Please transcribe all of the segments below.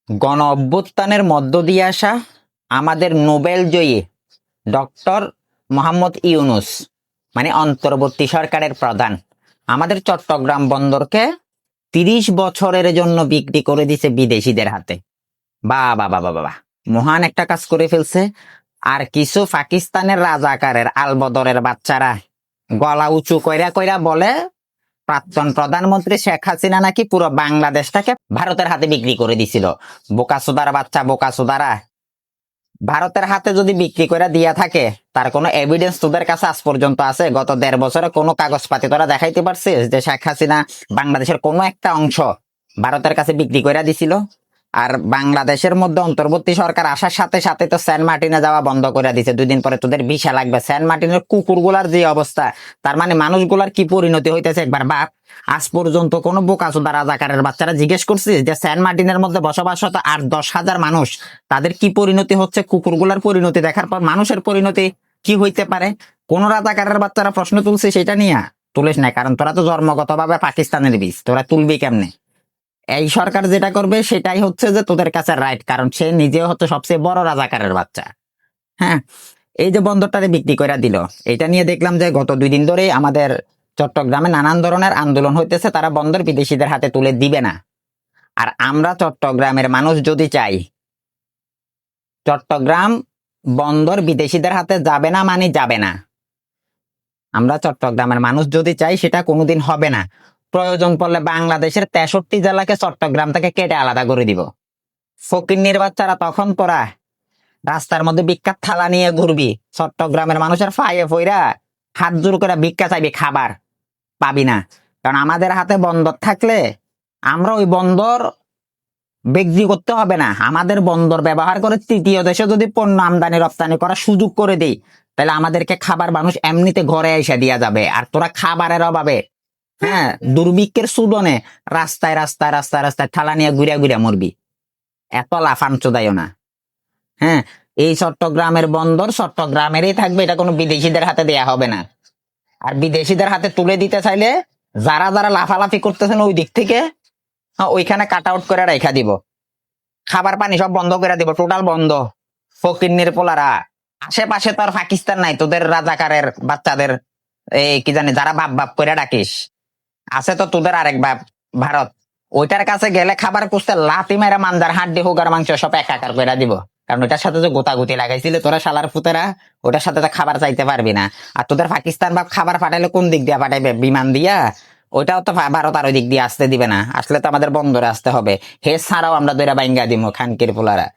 গণ অভ্যুত্থানের মধ্য দিয়ে আসা আমাদের নোবেল জয়ী ডক্টর মোহাম্মদ ইউনূস মানে অন্তর্বর্তী সরকারের প্রধান আমাদের চট্টগ্রাম বন্দরকে ৩০ বছরের জন্য বিক্রি করে দিছে বিদেশিদের হাতে। বাহ বাহ বাহ বাহ, মহান একটা কাজ করে ফেলছে। আর কিছু পাকিস্তানের রাজাকারের আলবদরের বাচ্চারা গলা উঁচু কইরা কইরা বলে প্রাক্তন প্রধানমন্ত্রী শেখ হাসিনা নাকি পুরো বাংলাদেশটাকে ভারতের হাতে বিক্রি করে দিছিল। বোকাসুদার বাচ্চা, বোকাসুদারা। ভারতের হাতে যদি বিক্রি করে দিয়া থাকে, তার কোনো এভিডেন্স তোদের কাছে আজ পর্যন্ত আছে? গত ১.৫ বছরে কোনো কাগজপাতি তোরা দেখাইতে পারছিস যে শেখ হাসিনা বাংলাদেশের কোনো একটা অংশ ভারতের কাছে বিক্রি করে দিছিল? আর বাংলাদেশের মধ্যে অন্তর্বর্তী সরকার আসার সাথে সাথে তো সেন্ট মার্টিনে যাওয়া বন্ধ করে দিছে। ২ দিন পরে তোদের ভিসা লাগবে। সেন্ট মার্টিনের কুকুরগুলার যে অবস্থা, তার মানে মানুষগুলার কি পরিণতি হইতেছে একবার বাপ। আজ পর্যন্ত কোনো বোকাচোদা রাজাকারের বাচ্চারা জিজ্ঞেস করছিস যে সেন্ট মার্টিনের মধ্যে বসবাসরত ৮-১০ হাজার মানুষ, তাদের কি পরিণতি হচ্ছে? কুকুরগুলার পরিণতি দেখার পর মানুষের পরিণতি কি হইতে পারে? কোন রাজাকারের বাচ্চারা প্রশ্ন তুলছে সেটা নিয়ে? তুলিস না, কারণ তোরা তো জন্মগতভাবে পাকিস্তানের বীজ, তোরা তুলবি কেমনে? এই সরকার যেটা করবে সেটাই হচ্ছে যে তোদের কাছে রাইট, কারণ সে নিজেও হচ্ছে সবচেয়ে বড় রাজাকারের বাচ্চা। হ্যাঁ, এই যে বন্দরটারে বিক্রি করে দিল, এটা নিয়ে দেখলাম যে গত ২ দিন ধরে আমাদের চট্টগ্রামে নানান ধরনের আন্দোলন হইতেছে, তারা বন্দর বিদেশিদের হাতে তুলে দিবে না। আর আমরা চট্টগ্রামের মানুষ যদি চাই চট্টগ্রাম বন্দর বিদেশিদের হাতে যাবে না, মানে যাবে না। আমরা চট্টগ্রামের মানুষ যদি চাই সেটা কোনোদিন হবে না। প্রয়োজন পড়লে বাংলাদেশের ৬৩ জেলাকে চট্টগ্রাম থেকে কেটে আলাদা করে দিব। ফকিন্নির বাচ্চারা, তখন তোরা রাস্তার মধ্যে ভিক্ষার থালা নিয়ে ঘুরবি, চট্টগ্রামের মানুষের ফাইয়ে ফইরা হাত জোর করে ভিক্ষা চাইবি, খাবার পাবি না। কারণ আমাদের হাতে বন্দর থাকলে আমরা ওই বন্দর বিক্রি করতে হবে না। আমাদের বন্দর ব্যবহার করে তৃতীয় দেশে যদি পণ্য আমদানি রপ্তানি করার সুযোগ করে দেই, তাহলে আমাদেরকে খাবার মানুষ এমনিতে ঘরে এসে দিয়া যাবে। আর তোরা খাবারের অভাবে, হ্যাঁ, দুর্ভিক্ষের সুদনে রাস্তায় রাস্তায় রাস্তায় রাস্তায় থালা নিয়ে ঘুরে ঘুরে মরবি। এত লাফান চোদাইও না। হ্যাঁ, এই চট্টগ্রামের বন্দর চট্টগ্রামেরই থাকবে, এটা কোনো বিদেশিদের হাতে দেয়া হবে না। আর বিদেশিদের হাতে তুলে দিতে চাইলে যারা যারা লাফালাফি করতেছেন ওই দিক থেকে, ওইখানে কাট আউট করে রেখা দিব। খাবার পানি সব বন্ধ করে দিব, টোটাল বন্ধ। ফকিন্নির পোলারা, আশেপাশে তো আর পাকিস্তান নাই তোদের রাজাকারের বাচ্চাদের এই কি জানি যারা বাপ বাপ করে ডাকিস, আছে তো তোদের আরেক বাপ ভারত। ওইটার কাছে গেলে খাবার পুষতে লাথি মেরা মান্দার হাড্ডি হুগার মাংস সব একাকার করে দিব। কারণ ওইটার সাথে যে গোতাগুতি লাগাইছিল তোরা শালার পুতেরা, ওটার সাথে তো খাবার চাইতে পারবি না। আর তোদের পাকিস্তান বাপ খাবার পাঠাইলে কোন দিক দিয়ে পাঠাইবে? বিমান দিয়া? ওইটাও তো ভারত আর ওই দিক দিয়ে আসতে দিবে না। আসলে তো আমাদের বন্দরে আসতে হবে। হে ছাড়াও আমরা দইরা বাইঙ্গা দিব খানকির পোলারা।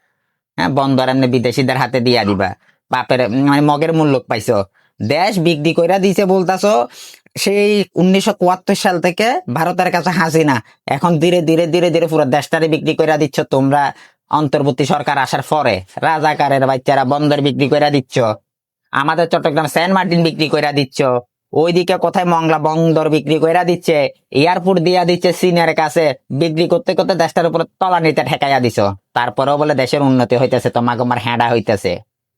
হ্যাঁ, বন্দর এমনি বিদেশিদের হাতে দিয়া দিবা। বাপের মানে মগের মূল্য পাইছো। দেশ বিক্রি কইরা দিছে বলতাছো সেই ১৯৭৪ সাল থেকে ভারতের কাছে হাসিনা। এখন ধীরে ধীরে ধীরে ধীরে পুরো দেশটারে বিক্রি কইরা দিচ্ছ তোমরা। অন্তর্বর্তী সরকার আসার পরে রাজাকারের বাচ্চারা বন্দর বিক্রি কইরা দিচ্ছ, আমাদের চট্টগ্রাম সেন্ট মার্টিন বিক্রি কইরা দিচ্ছ, ওইদিকে কোথায় মংলা বন্দর বিক্রি কইরা দিচ্ছে, এয়ারপোর্ট দিয়া দিচ্ছে চীনের কাছে। বিক্রি করতে করতে দেশটার উপরে তলানিতে ঠেকাইয়া দিছ। তারপরেও বলে দেশের উন্নতি হইতেছে, তোমার হ্যাঁডা হইতেছে।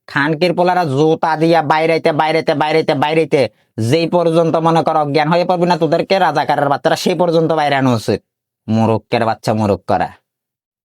খানকির পোলারা জুতা দিয়া বাইরেতে বাইরেতে বাইরেতে বাইরেতে যেই পর্যন্ত মনে কর অজ্ঞান হয়ে পড়বি না তোদেরকে রাজাকারের বাচ্চারা, সেই পর্যন্ত বাইরে আনা উচিত। মুরুক্কের বাচ্চা মুরুক করা।